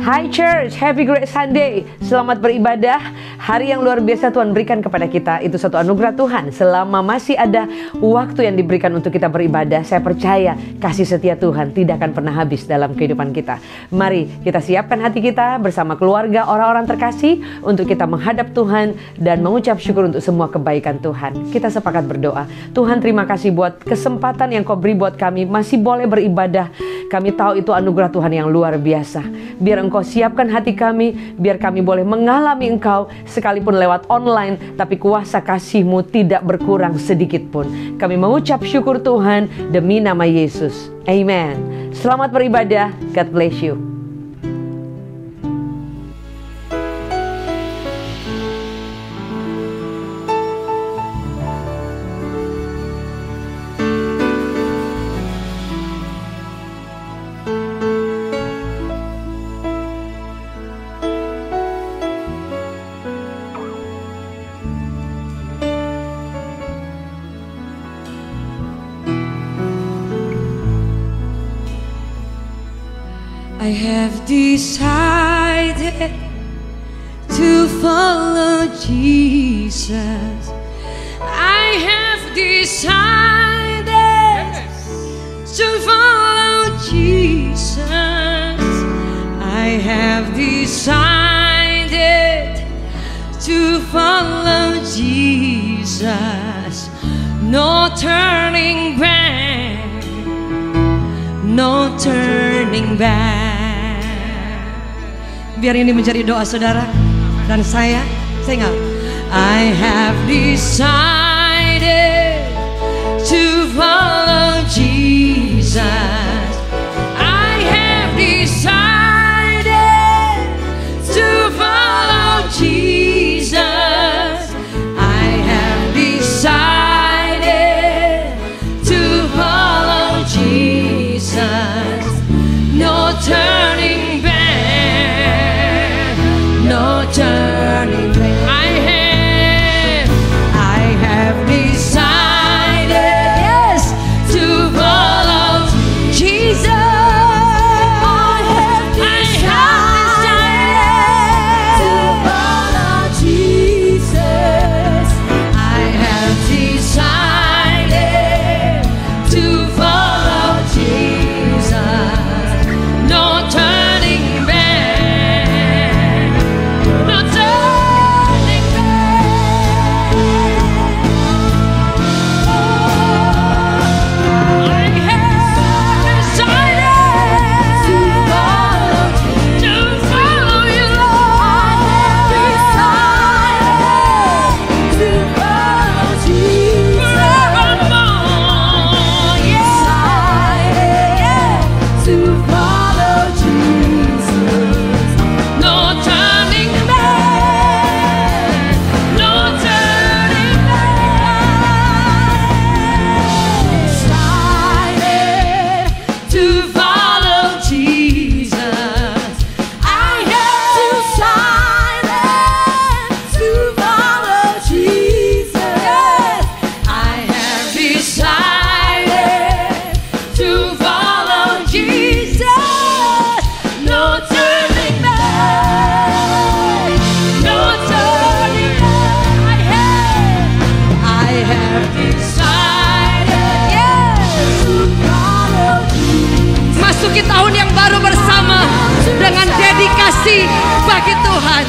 Hai Church, Happy Great Sunday. Selamat beribadah. Hari yang luar biasa Tuhan berikan kepada kita. Itu satu anugerah Tuhan. Selama masih ada waktu yang diberikan untuk kita beribadah, saya percaya kasih setia Tuhan tidak akan pernah habis dalam kehidupan kita. Mari kita siapkan hati kita bersama keluarga orang-orang terkasih untuk kita menghadap Tuhan dan mengucap syukur untuk semua kebaikan Tuhan. Kita sepakat berdoa. Tuhan, terima kasih buat kesempatan yang Kau beri buat kami masih boleh beribadah. Kami tahu itu anugerah Tuhan yang luar biasa. Biar Engkau siapkan hati kami, biar kami boleh mengalami Engkau sekalipun lewat online, tapi kuasa kasih-Mu tidak berkurang sedikit pun. Kami mengucap syukur Tuhan demi nama Yesus. Amen. Selamat beribadah. God bless you. I have decided to follow Jesus. I have decided to follow Jesus. I have decided to follow Jesus. No turning back. No turning back. Biar ini menjadi doa saudara dan saya ingat. I have decided to follow Jesus. I have decided to follow Jesus. I have decided to follow Jesus. No turning back, no turning back. I have decided, yes, to follow memasuki tahun yang baru bersama dengan dedikasi bagi Tuhan.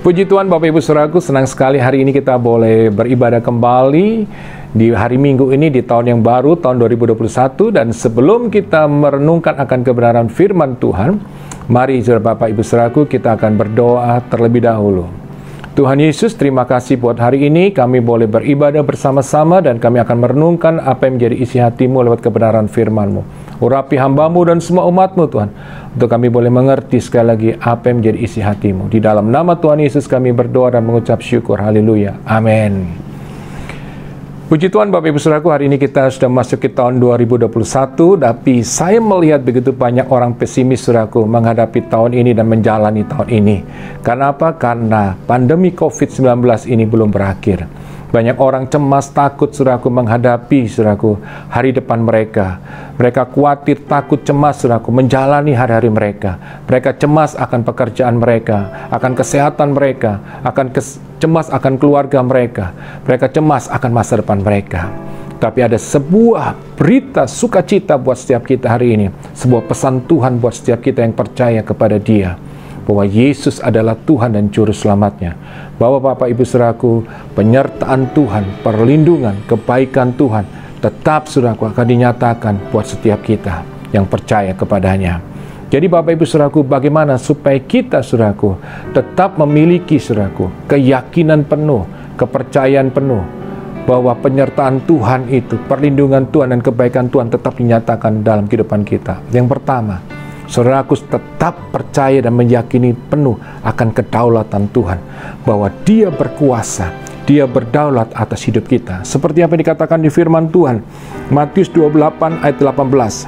Puji Tuhan Bapak Ibu Saudaraku, senang sekali hari ini kita boleh beribadah kembali di hari Minggu ini di tahun yang baru, tahun 2021. Dan sebelum kita merenungkan akan kebenaran firman Tuhan, mari saudara Bapak Ibu Saudaraku, kita akan berdoa terlebih dahulu. Tuhan Yesus, terima kasih buat hari ini kami boleh beribadah bersama-sama dan kami akan merenungkan apa yang menjadi isi hati-Mu lewat kebenaran firman-Mu. Urapi hamba-Mu dan semua umat-Mu Tuhan, untuk kami boleh mengerti sekali lagi apa yang menjadi isi hati-Mu. Di dalam nama Tuhan Yesus kami berdoa dan mengucap syukur. Haleluya. Amin. Puji Tuhan Bapak Ibu Saudaraku, hari ini kita sudah masuk ke tahun 2021, tapi saya melihat begitu banyak orang pesimis Saudaraku menghadapi tahun ini dan menjalani tahun ini. Karena apa? Karena pandemi COVID-19 ini belum berakhir. Banyak orang cemas, takut Saudaraku menghadapi Saudaraku hari depan mereka. Mereka khawatir, takut, cemas Saudaraku menjalani hari-hari mereka. Mereka cemas akan pekerjaan mereka, akan kesehatan mereka, cemas akan keluarga mereka. Mereka cemas akan masa depan mereka. Tapi ada sebuah berita sukacita buat setiap kita hari ini. Sebuah pesan Tuhan buat setiap kita yang percaya kepada Dia, bahwa Yesus adalah Tuhan dan Juru Selamatnya. Bahwa Bapak Ibu Saudaraku, penyertaan Tuhan, perlindungan, kebaikan Tuhan tetap Saudaraku akan dinyatakan buat setiap kita yang percaya kepadanya. Jadi Bapak Ibu Saudaraku, bagaimana supaya kita Saudaraku tetap memiliki Saudaraku keyakinan penuh, kepercayaan penuh bahwa penyertaan Tuhan itu, perlindungan Tuhan dan kebaikan Tuhan tetap dinyatakan dalam kehidupan kita. Yang pertama, saudaraku tetap percaya dan meyakini penuh akan kedaulatan Tuhan, bahwa Dia berkuasa, Dia berdaulat atas hidup kita. Seperti apa yang dikatakan di firman Tuhan, Matius 28 ayat 18.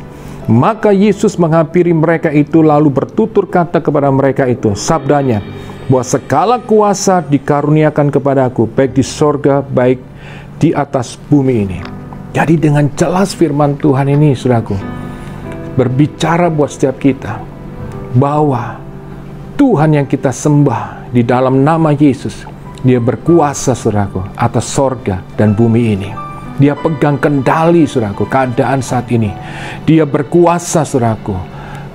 Maka Yesus menghampiri mereka itu lalu bertutur kata kepada mereka itu, sabdanya, bahwa segala kuasa dikaruniakan kepadaku, baik di sorga, baik di atas bumi ini. Jadi dengan jelas firman Tuhan ini, saudaraku, berbicara buat setiap kita bahwa Tuhan yang kita sembah di dalam nama Yesus, Dia berkuasa saudaraku atas sorga dan bumi ini. Dia pegang kendali saudaraku keadaan saat ini. Dia berkuasa saudaraku.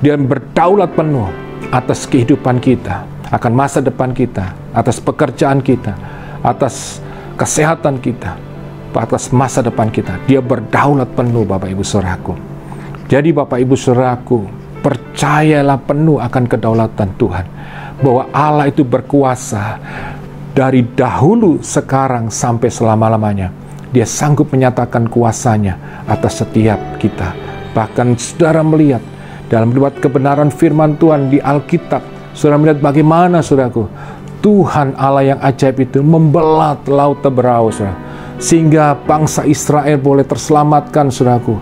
Dia berdaulat penuh atas kehidupan kita, akan masa depan kita, atas pekerjaan kita, atas kesehatan kita, atas masa depan kita. Dia berdaulat penuh Bapak Ibu Saudaraku. Jadi Bapak Ibu Saudaraku, percayalah penuh akan kedaulatan Tuhan, bahwa Allah itu berkuasa dari dahulu, sekarang, sampai selama-lamanya. Dia sanggup menyatakan kuasanya atas setiap kita. Bahkan saudara melihat dalam lewat kebenaran firman Tuhan di Alkitab, saudara melihat bagaimana saudaraku Tuhan Allah yang ajaib itu membelah laut Teberau, saudara, sehingga bangsa Israel boleh terselamatkan saudaraku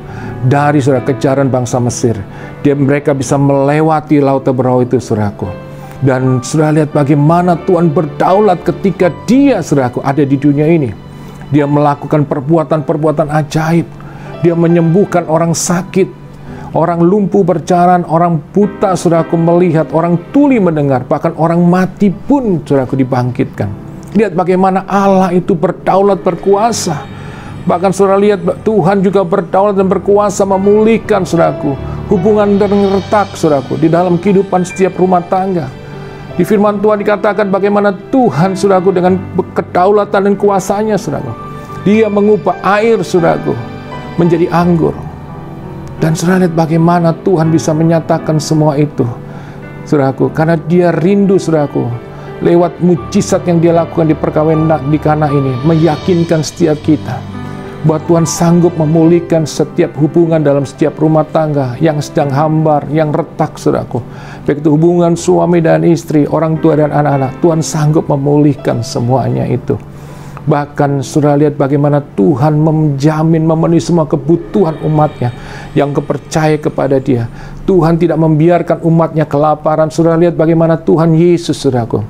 dari saudara kejaran bangsa Mesir. Mereka bisa melewati laut Teberau itu saudaraku. Dan saudara lihat bagaimana Tuhan berdaulat ketika Dia saudaraku ada di dunia ini. Dia melakukan perbuatan-perbuatan ajaib. Dia menyembuhkan orang sakit, orang lumpuh berjalan, orang buta saudaraku melihat, orang tuli mendengar, bahkan orang mati pun saudaraku dibangkitkan. Lihat bagaimana Allah itu berdaulat, berkuasa. Bahkan saudara lihat Tuhan juga berdaulat dan berkuasa memulihkan saudaraku hubungan dan retak saudaraku di dalam kehidupan setiap rumah tangga. Di firman Tuhan dikatakan bagaimana Tuhan saudaraku dengan kedaulatan dan kuasanya saudaraku, Dia mengubah air saudaraku menjadi anggur. Dan saudara lihat bagaimana Tuhan bisa menyatakan semua itu saudaraku, karena dia rindu, saudaraku, lewat mujizat yang dia lakukan di perkawinan di Kana ini, meyakinkan setiap kita bahwa Tuhan sanggup memulihkan setiap hubungan dalam setiap rumah tangga yang sedang hambar, yang retak, saudaraku. Baik itu hubungan suami dan istri, orang tua dan anak-anak, Tuhan sanggup memulihkan semuanya itu. Bahkan saudara lihat bagaimana Tuhan menjamin memenuhi semua kebutuhan umatnya yang percaya kepada Dia. Tuhan tidak membiarkan umatnya kelaparan. Saudara lihat bagaimana Tuhan Yesus, saudaraku,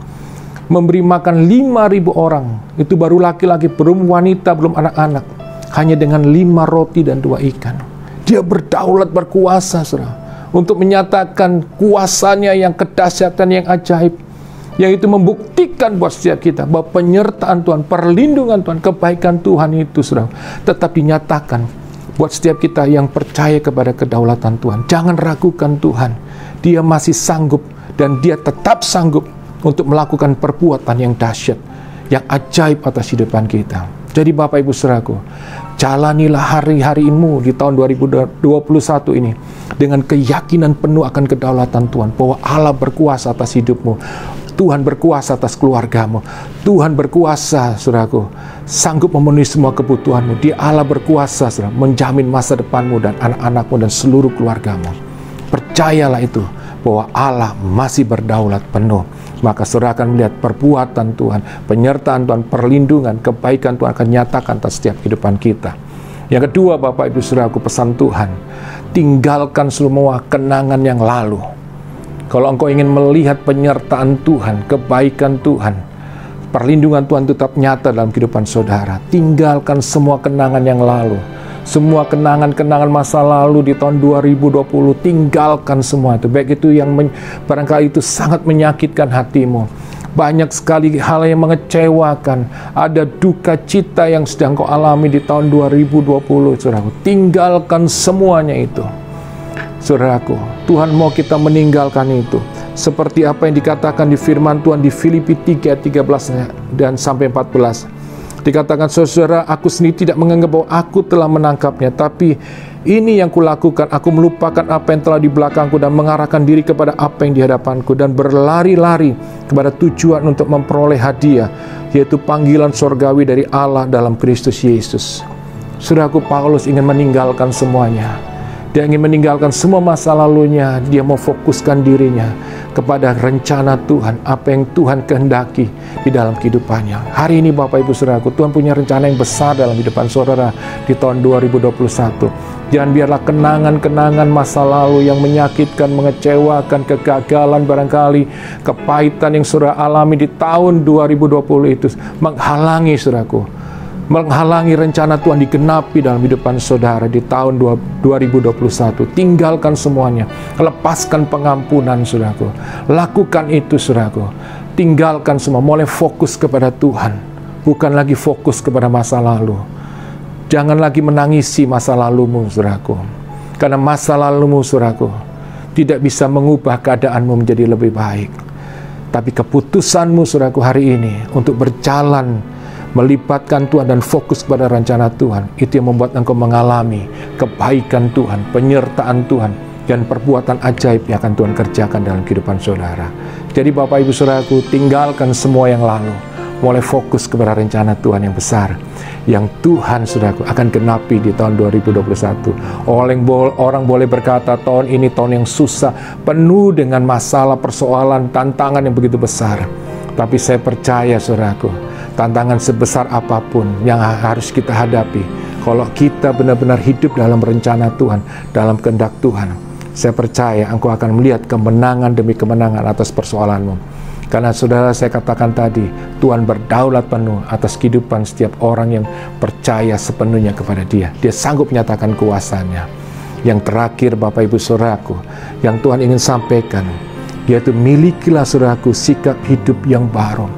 memberi makan 5.000 orang. Itu baru laki-laki, belum wanita, belum anak-anak. Hanya dengan 5 roti dan 2 ikan. Dia berdaulat, berkuasa, saudara, untuk menyatakan kuasanya yang kedahsyatan, yang ajaib, yang itu membuktikan buat setiap kita bahwa penyertaan Tuhan, perlindungan Tuhan, kebaikan Tuhan itu, saudara, tetap dinyatakan buat setiap kita yang percaya kepada kedaulatan Tuhan. Jangan ragukan Tuhan. Dia masih sanggup, dan Dia tetap sanggup untuk melakukan perbuatan yang dahsyat, yang ajaib atas hidupan kita. Jadi Bapak Ibu saudaraku, jalanilah hari-harimu di tahun 2021 ini dengan keyakinan penuh akan kedaulatan Tuhan, bahwa Allah berkuasa atas hidupmu, Tuhan berkuasa atas keluargamu, Tuhan berkuasa, saudaraku, sanggup memenuhi semua kebutuhanmu. Dia Allah berkuasa, saudara, menjamin masa depanmu dan anak-anakmu dan seluruh keluargamu. Percayalah itu, bahwa Allah masih berdaulat penuh. Maka saudara akan melihat perbuatan Tuhan, penyertaan Tuhan, perlindungan, kebaikan Tuhan akan nyatakan atas setiap kehidupan kita. Yang kedua, Bapak Ibu saudaraku, pesan Tuhan, tinggalkan semua kenangan yang lalu. Kalau engkau ingin melihat penyertaan Tuhan, kebaikan Tuhan, perlindungan Tuhan tetap nyata dalam kehidupan saudara, tinggalkan semua kenangan yang lalu. Semua kenangan-kenangan masa lalu di tahun 2020, tinggalkan semua itu. Baik itu yang barangkali itu sangat menyakitkan hatimu. Banyak sekali hal yang mengecewakan. Ada duka cita yang sedang kau alami di tahun 2020, saudaraku. Tinggalkan semuanya itu. Saudaraku, Tuhan mau kita meninggalkan itu. Seperti apa yang dikatakan di firman Tuhan di Filipi 3:13 dan sampai 14. Dikatakan, saudara, aku sendiri tidak menganggap bahwa aku telah menangkapnya, tapi ini yang kulakukan, aku melupakan apa yang telah di belakangku dan mengarahkan diri kepada apa yang di hadapanku, dan berlari-lari kepada tujuan untuk memperoleh hadiah, yaitu panggilan sorgawi dari Allah dalam Kristus Yesus. Saudaraku, Paulus ingin meninggalkan semuanya. Dia ingin meninggalkan semua masa lalunya. Dia mau fokuskan dirinya kepada rencana Tuhan, apa yang Tuhan kehendaki di dalam kehidupannya. Hari ini Bapak Ibu saudaraku, Tuhan punya rencana yang besar dalam kehidupan saudara di tahun 2021. Jangan biarlah kenangan-kenangan masa lalu yang menyakitkan, mengecewakan, kegagalan barangkali, kepahitan yang saudara alami di tahun 2020 itu menghalangi saudaraku, menghalangi rencana Tuhan digenapi dalam kehidupan saudara di tahun 2021. Tinggalkan semuanya, lepaskan pengampunan saudaraku, lakukan itu saudaraku. Tinggalkan semua, mulai fokus kepada Tuhan, bukan lagi fokus kepada masa lalu. Jangan lagi menangisi masa lalumu saudaraku, karena masa lalumu saudaraku tidak bisa mengubah keadaanmu menjadi lebih baik. Tapi keputusanmu saudaraku hari ini untuk berjalan melibatkan Tuhan dan fokus pada rencana Tuhan, itu yang membuat engkau mengalami kebaikan Tuhan, penyertaan Tuhan, dan perbuatan ajaib yang akan Tuhan kerjakan dalam kehidupan saudara. Jadi Bapak Ibu saudaraku, tinggalkan semua yang lalu, mulai fokus kepada rencana Tuhan yang besar, yang Tuhan saudaraku akan genapi di tahun 2021. Orang boleh berkata tahun ini tahun yang susah, penuh dengan masalah, persoalan, tantangan yang begitu besar. Tapi saya percaya saudaraku, tantangan sebesar apapun yang harus kita hadapi, kalau kita benar-benar hidup dalam rencana Tuhan, dalam kehendak Tuhan, saya percaya engkau akan melihat kemenangan demi kemenangan atas persoalanmu. Karena saudara, saya katakan tadi, Tuhan berdaulat penuh atas kehidupan setiap orang yang percaya sepenuhnya kepada Dia. Dia sanggup menyatakan kuasanya. Yang terakhir Bapak Ibu saudaraku, yang Tuhan ingin sampaikan, yaitu milikilah saudaraku sikap hidup yang baru,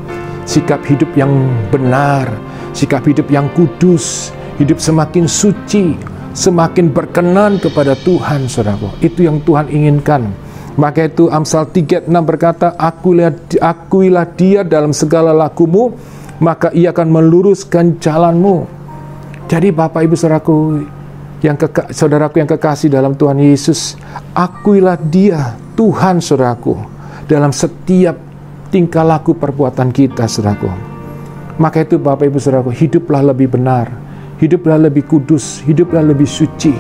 sikap hidup yang benar, sikap hidup yang kudus, hidup semakin suci, semakin berkenan kepada Tuhan saudaraku. Itu yang Tuhan inginkan. Maka itu Amsal 3:6 berkata, akuilah Dia dalam segala lakumu, maka Ia akan meluruskan jalanmu. Jadi Bapak Ibu saudaraku yang kekasih dalam Tuhan Yesus, akuilah Dia, Tuhan saudaraku, dalam setiap tingkah laku perbuatan kita, saudaraku. Maka itu Bapak Ibu Saudaraku, hiduplah lebih benar, hiduplah lebih kudus, hiduplah lebih suci.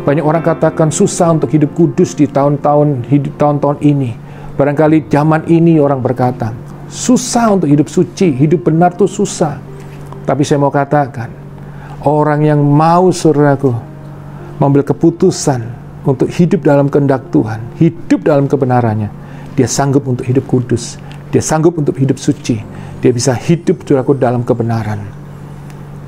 Banyak orang katakan susah untuk hidup kudus di tahun-tahun ini. Barangkali zaman ini orang berkata, susah untuk hidup suci, hidup benar tuh susah. Tapi saya mau katakan, orang yang mau, saudaraku, mengambil keputusan untuk hidup dalam kehendak Tuhan, hidup dalam kebenarannya, dia sanggup untuk hidup kudus, dia sanggup untuk hidup suci, dia bisa hidup, saudaraku, dalam kebenaran.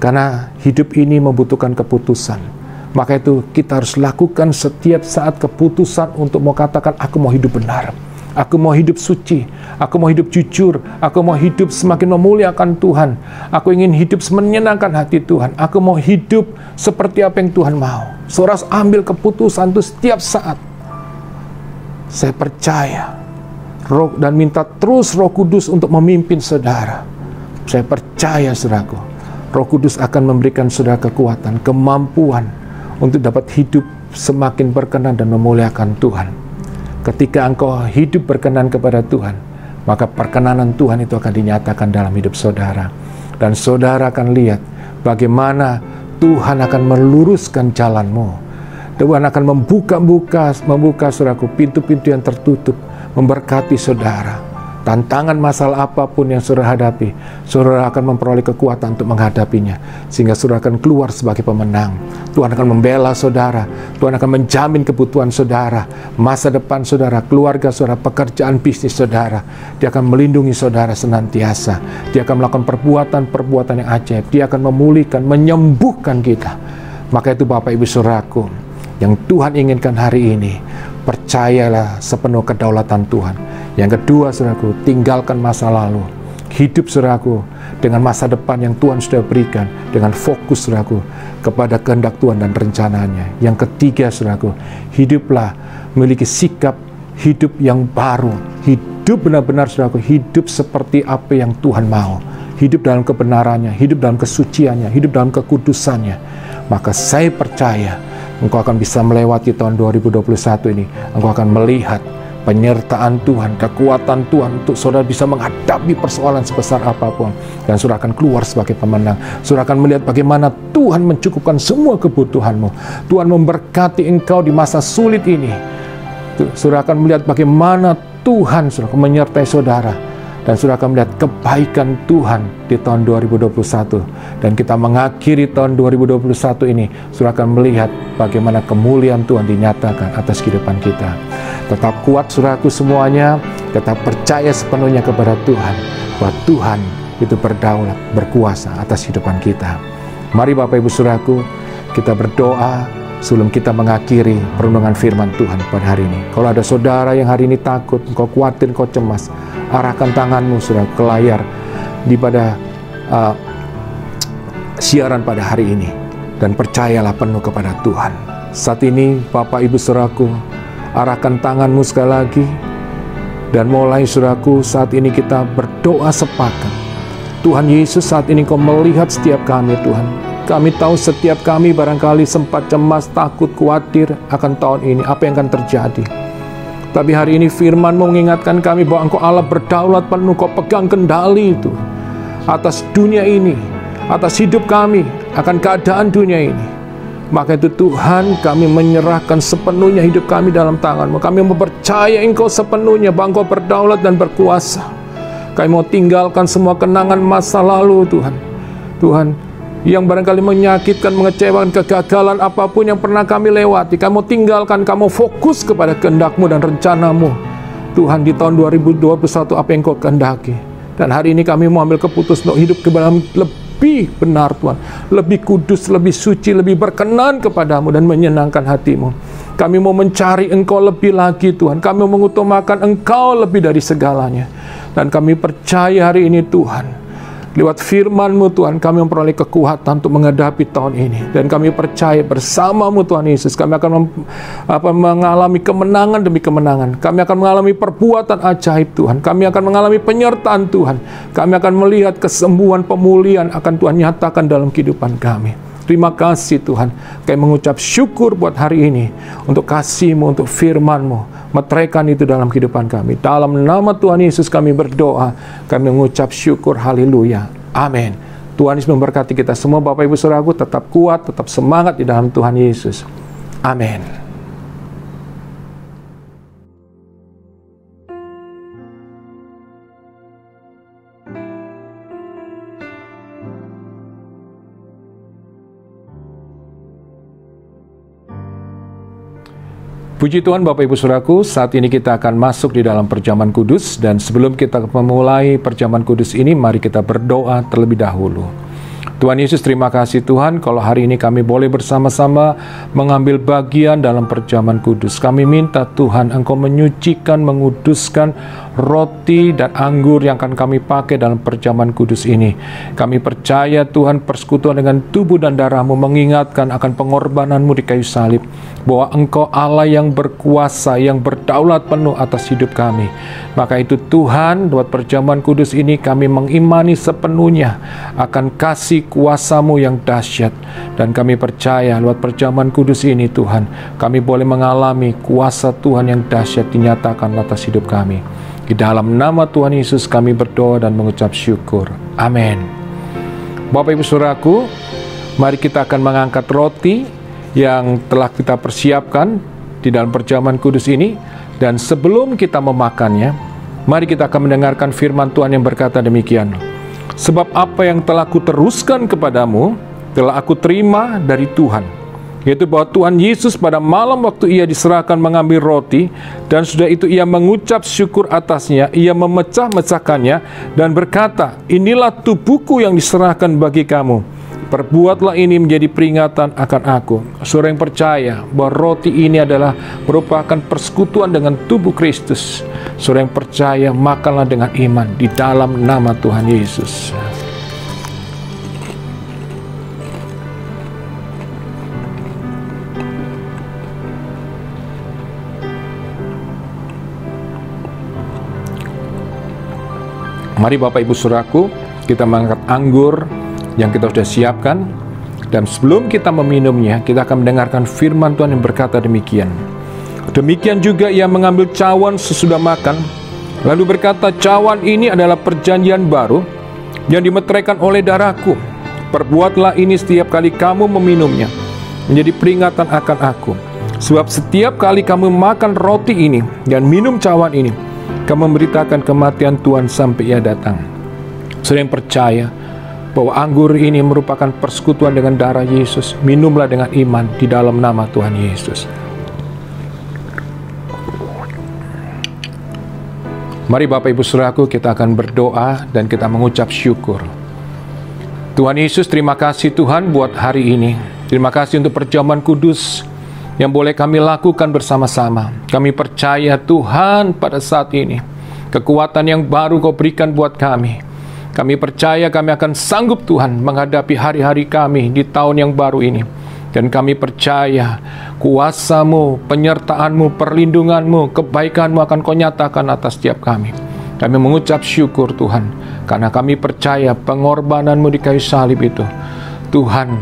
Karena hidup ini membutuhkan keputusan. Maka itu kita harus lakukan setiap saat keputusan untuk mau katakan, aku mau hidup benar, aku mau hidup suci, aku mau hidup jujur, aku mau hidup semakin memuliakan Tuhan, aku ingin hidup menyenangkan hati Tuhan, aku mau hidup seperti apa yang Tuhan mau. Saudara harus ambil keputusan itu setiap saat. Saya percaya dan minta terus Roh Kudus untuk memimpin saudara. Saya percaya, saudaraku, Roh Kudus akan memberikan saudara kekuatan, kemampuan untuk dapat hidup semakin berkenan dan memuliakan Tuhan. Ketika engkau hidup berkenan kepada Tuhan, maka perkenanan Tuhan itu akan dinyatakan dalam hidup saudara. Dan saudara akan lihat bagaimana Tuhan akan meluruskan jalanmu. Tuhan akan membuka saudaraku, pintu-pintu yang tertutup, memberkati saudara. Tantangan masalah apapun yang saudara hadapi, saudara akan memperoleh kekuatan untuk menghadapinya, sehingga saudara akan keluar sebagai pemenang. Tuhan akan membela saudara, Tuhan akan menjamin kebutuhan saudara, masa depan saudara, keluarga saudara, pekerjaan bisnis saudara. Dia akan melindungi saudara senantiasa. Dia akan melakukan perbuatan-perbuatan yang ajaib. Dia akan memulihkan, menyembuhkan kita. Maka itu Bapak Ibu Saudaraku, yang Tuhan inginkan hari ini, percayalah sepenuh kedaulatan Tuhan. Yang kedua, saudaraku, tinggalkan masa lalu. Hidup, saudaraku, dengan masa depan yang Tuhan sudah berikan, dengan fokus, saudaraku, kepada kehendak Tuhan dan rencananya. Yang ketiga, saudaraku, hiduplah memiliki sikap hidup yang baru. Hidup benar-benar, saudaraku, hidup seperti apa yang Tuhan mau. Hidup dalam kebenarannya, hidup dalam kesuciannya, hidup dalam kekudusannya. Maka saya percaya engkau akan bisa melewati tahun 2021 ini. Engkau akan melihat penyertaan Tuhan, kekuatan Tuhan untuk saudara bisa menghadapi persoalan sebesar apapun. Dan saudara akan keluar sebagai pemenang. Saudara akan melihat bagaimana Tuhan mencukupkan semua kebutuhanmu. Tuhan memberkati engkau di masa sulit ini. Saudara akan melihat bagaimana Tuhan saudara menyertai saudara. Dan saudara akan melihat kebaikan Tuhan di tahun 2021. Dan kita mengakhiri tahun 2021 ini, saudara akan melihat bagaimana kemuliaan Tuhan dinyatakan atas kehidupan kita. Tetap kuat, saudaraku semuanya. Tetap percaya sepenuhnya kepada Tuhan, bahwa Tuhan itu berdaulat, berkuasa atas kehidupan kita. Mari Bapak Ibu Saudaraku, kita berdoa sebelum kita mengakhiri perenungan firman Tuhan pada hari ini. Kalau ada saudara yang hari ini takut, engkau khawatir, engkau cemas, arahkan tanganmu, saudara, ke layar di pada siaran pada hari ini, dan percayalah penuh kepada Tuhan. Saat ini Bapak Ibu Saudaraku, arahkan tanganmu sekali lagi, dan mulai, saudaraku, saat ini kita berdoa sepakat. Tuhan Yesus, saat ini Kau melihat setiap kami, Tuhan. Kami tahu setiap kami barangkali sempat cemas, takut, khawatir akan tahun ini, apa yang akan terjadi. Tapi hari ini firman-Mu mengingatkan kami bahwa Engkau Allah berdaulat penuh, Kau pegang kendali itu atas dunia ini, atas hidup kami, akan keadaan dunia ini. Maka itu Tuhan, kami menyerahkan sepenuhnya hidup kami dalam tangan-Mu. Kami mempercaya Engkau sepenuhnya bahwa Engkau berdaulat dan berkuasa. Kami mau tinggalkan semua kenangan masa lalu, Tuhan. Tuhan, yang barangkali menyakitkan, mengecewakan, kegagalan apapun yang pernah kami lewati, kami mau tinggalkan, kami mau fokus kepada kehendak-Mu dan rencana-Mu. Tuhan, di tahun 2021 apa yang Kau kehendaki. Dan hari ini kami mau ambil keputusan untuk hidup ke dalam lebih benar, Tuhan, lebih kudus, lebih suci, lebih berkenan kepadamu dan menyenangkan hatimu. Kami mau mencari Engkau lebih lagi, Tuhan. Kami mau mengutamakan Engkau lebih dari segalanya. Dan kami percaya hari ini, Tuhan, lewat firman-Mu, Tuhan, kami memperoleh kekuatan untuk menghadapi tahun ini. Dan kami percaya bersama-Mu, Tuhan Yesus, kami akan mengalami kemenangan demi kemenangan. Kami akan mengalami perbuatan ajaib, Tuhan. Kami akan mengalami penyertaan Tuhan. Kami akan melihat kesembuhan, pemulihan akan Tuhan nyatakan dalam kehidupan kami. Terima kasih Tuhan, kami mengucap syukur buat hari ini, untuk kasih-Mu, untuk firman-Mu. Meteraikan itu dalam kehidupan kami. Dalam nama Tuhan Yesus kami berdoa, kami mengucap syukur, haleluya, amin. Tuhan Yesus memberkati kita semua Bapak Ibu Saudaraku, tetap kuat, tetap semangat di dalam Tuhan Yesus, amin. Puji Tuhan Bapak Ibu Saudaraku, saat ini kita akan masuk di dalam perjamuan kudus, dan sebelum kita memulai perjamuan kudus ini, mari kita berdoa terlebih dahulu. Tuhan Yesus, terima kasih Tuhan kalau hari ini kami boleh bersama-sama mengambil bagian dalam perjamuan kudus. Kami minta Tuhan Engkau menyucikan, menguduskan roti dan anggur yang akan kami pakai dalam perjamuan kudus ini. Kami percaya Tuhan persekutuan dengan tubuh dan darah-Mu mengingatkan akan pengorbanan-Mu di kayu salib, bahwa Engkau Allah yang berkuasa, yang berdaulat penuh atas hidup kami. Maka itu Tuhan, buat perjamuan kudus ini kami mengimani sepenuhnya akan kasih kuasa-Mu yang dahsyat. Dan kami percaya lewat perjamuan kudus ini Tuhan, kami boleh mengalami kuasa Tuhan yang dahsyat dinyatakan atas hidup kami. Di dalam nama Tuhan Yesus kami berdoa dan mengucap syukur. Amin. Bapak Ibu Saudaraku, mari kita akan mengangkat roti yang telah kita persiapkan di dalam perjamuan kudus ini. Dan sebelum kita memakannya, mari kita akan mendengarkan firman Tuhan yang berkata demikian. Sebab apa yang telah kuteruskan kepadamu, telah aku terima dari Tuhan, yaitu bahwa Tuhan Yesus pada malam waktu ia diserahkan mengambil roti, dan sudah itu ia mengucap syukur atasnya, ia memecah-mecahkannya dan berkata, inilah tubuhku yang diserahkan bagi kamu. Perbuatlah ini menjadi peringatan akan aku. Saudara yang percaya bahwa roti ini adalah merupakan persekutuan dengan tubuh Kristus. Saudara yang percaya, makanlah dengan iman di dalam nama Tuhan Yesus. Mari Bapak Ibu Saudaraku, kita mengangkat anggur yang kita sudah siapkan, dan sebelum kita meminumnya, kita akan mendengarkan firman Tuhan yang berkata demikian. Demikian juga ia mengambil cawan sesudah makan, lalu berkata, cawan ini adalah perjanjian baru yang dimeteraikan oleh darahku. Perbuatlah ini setiap kali kamu meminumnya, menjadi peringatan akan aku. Sebab setiap kali kamu makan roti ini dan minum cawan ini, kamu memberitakan kematian Tuhan sampai ia datang. Saudara yang percaya bahwa anggur ini merupakan persekutuan dengan darah Yesus, minumlah dengan iman di dalam nama Tuhan Yesus. Mari Bapak Ibu Saudaraku, kita akan berdoa dan kita mengucap syukur. Tuhan Yesus, terima kasih Tuhan buat hari ini. Terima kasih untuk perjamuan kudus yang boleh kami lakukan bersama-sama. Kami percaya Tuhan pada saat ini kekuatan yang baru Kau berikan buat kami. Kami percaya kami akan sanggup Tuhan menghadapi hari-hari kami di tahun yang baru ini. Dan kami percaya kuasa-Mu, penyertaan-Mu, perlindungan-Mu, kebaikan-Mu akan Kau nyatakan atas setiap kami. Kami mengucap syukur Tuhan, karena kami percaya pengorbanan-Mu di kayu salib itu, Tuhan,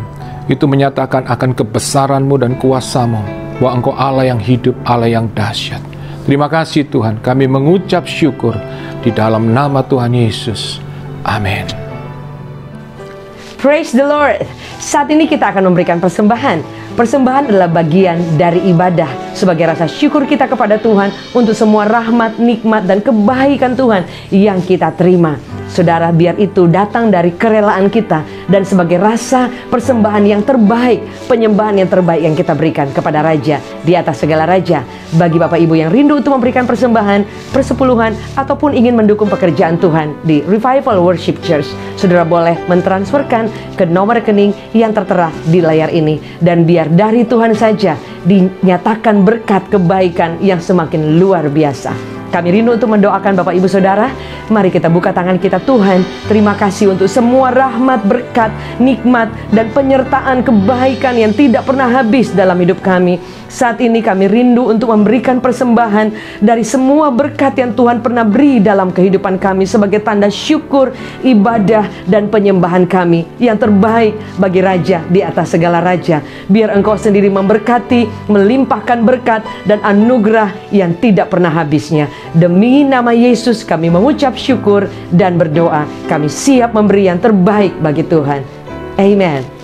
itu menyatakan akan kebesaran-Mu dan kuasa-Mu, bahwa Engkau Allah yang hidup, Allah yang dahsyat. Terima kasih Tuhan, kami mengucap syukur di dalam nama Tuhan Yesus. Amin. Praise the Lord. Saat ini kita akan memberikan persembahan. Persembahan adalah bagian dari ibadah sebagai rasa syukur kita kepada Tuhan untuk semua rahmat, nikmat, dan kebaikan Tuhan yang kita terima. Saudara, biar itu datang dari kerelaan kita dan sebagai rasa persembahan yang terbaik, penyembahan yang terbaik yang kita berikan kepada Raja di atas segala raja. Bagi Bapak Ibu yang rindu untuk memberikan persembahan, persepuluhan, ataupun ingin mendukung pekerjaan Tuhan di Revival Worship Church, saudara boleh mentransferkan ke nomor rekening yang tertera di layar ini. Dan biar dari Tuhan saja dinyatakan berkat kebaikan yang semakin luar biasa. Kami rindu untuk mendoakan Bapak Ibu Saudara Mari kita buka tangan kita. Tuhan, terima kasih untuk semua rahmat, berkat, nikmat, dan penyertaan kebaikan yang tidak pernah habis dalam hidup kami. Saat ini kami rindu untuk memberikan persembahan dari semua berkat yang Tuhan pernah beri dalam kehidupan kami sebagai tanda syukur, ibadah, dan penyembahan kami yang terbaik bagi Raja di atas segala raja. Biar Engkau sendiri memberkati, melimpahkan berkat dan anugerah yang tidak pernah habisnya. Demi nama Yesus kami mengucap syukur dan berdoa. Kami siap memberi yang terbaik bagi Tuhan. Amen.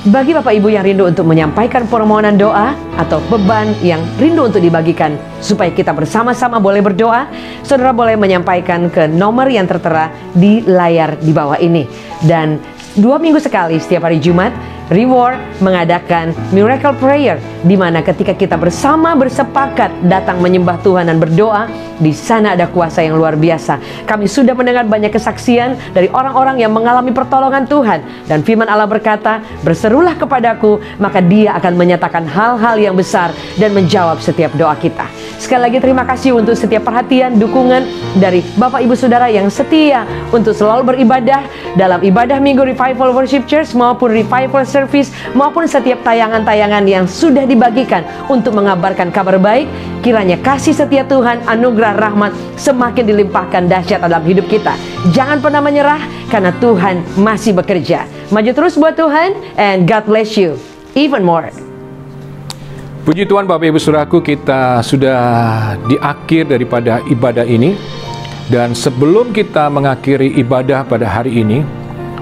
Bagi Bapak Ibu yang rindu untuk menyampaikan permohonan doa atau beban yang rindu untuk dibagikan supaya kita bersama-sama boleh berdoa, saudara boleh menyampaikan ke nomor yang tertera di layar di bawah ini. Dan 2 minggu sekali setiap hari Jumat, Reward mengadakan Miracle Prayer, di mana ketika kita bersama bersepakat datang menyembah Tuhan dan berdoa, di sana ada kuasa yang luar biasa. Kami sudah mendengar banyak kesaksian dari orang-orang yang mengalami pertolongan Tuhan. Dan firman Allah berkata, berserulah kepadaku, maka Dia akan menyatakan hal-hal yang besar dan menjawab setiap doa kita. Sekali lagi terima kasih untuk setiap perhatian, dukungan dari Bapak Ibu Saudara yang setia untuk selalu beribadah dalam ibadah Minggu Revival Worship Church maupun Revival Service maupun setiap tayangan-tayangan yang sudah dibagikan untuk mengabarkan kabar baik. Kiranya kasih setia Tuhan, anugerah rahmat semakin dilimpahkan dahsyat dalam hidup kita. Jangan pernah menyerah karena Tuhan masih bekerja. Maju terus buat Tuhan, and God bless you even more. Puji Tuhan, Bapak Ibu Saudaraku, kita sudah di akhir daripada ibadah ini. Dan sebelum kita mengakhiri ibadah pada hari ini,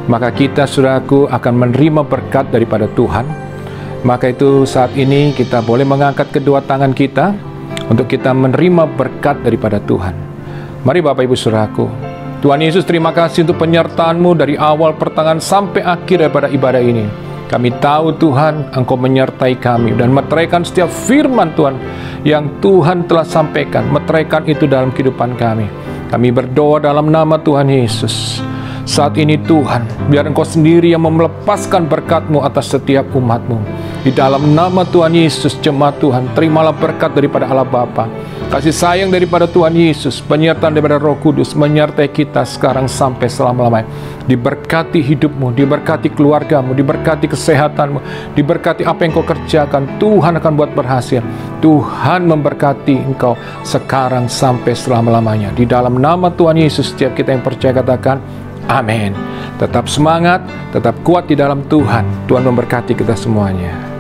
maka kita, saudaraku, akan menerima berkat daripada Tuhan. Maka itu saat ini kita boleh mengangkat kedua tangan kita untuk kita menerima berkat daripada Tuhan. Mari Bapak Ibu Saudaraku. Tuhan Yesus, terima kasih untuk penyertaan-Mu dari awal pertengahan sampai akhir daripada ibadah ini. Kami tahu Tuhan, Engkau menyertai kami dan meteraikan setiap firman Tuhan yang Tuhan telah sampaikan. Meteraikan itu dalam kehidupan kami. Kami berdoa dalam nama Tuhan Yesus. Saat ini Tuhan, biar Engkau sendiri yang melepaskan berkat-Mu atas setiap umat-Mu. Di dalam nama Tuhan Yesus, jemaat Tuhan, terimalah berkat daripada Allah Bapa, kasih sayang daripada Tuhan Yesus, penyertaan daripada Roh Kudus menyertai kita sekarang sampai selama-lamanya. Diberkati hidupmu, diberkati keluargamu, diberkati kesehatanmu, diberkati apa yang kau kerjakan. Tuhan akan buat berhasil. Tuhan memberkati engkau sekarang sampai selama-lamanya. Di dalam nama Tuhan Yesus, setiap kita yang percaya katakan amin. Tetap semangat, tetap kuat di dalam Tuhan. Tuhan memberkati kita semuanya.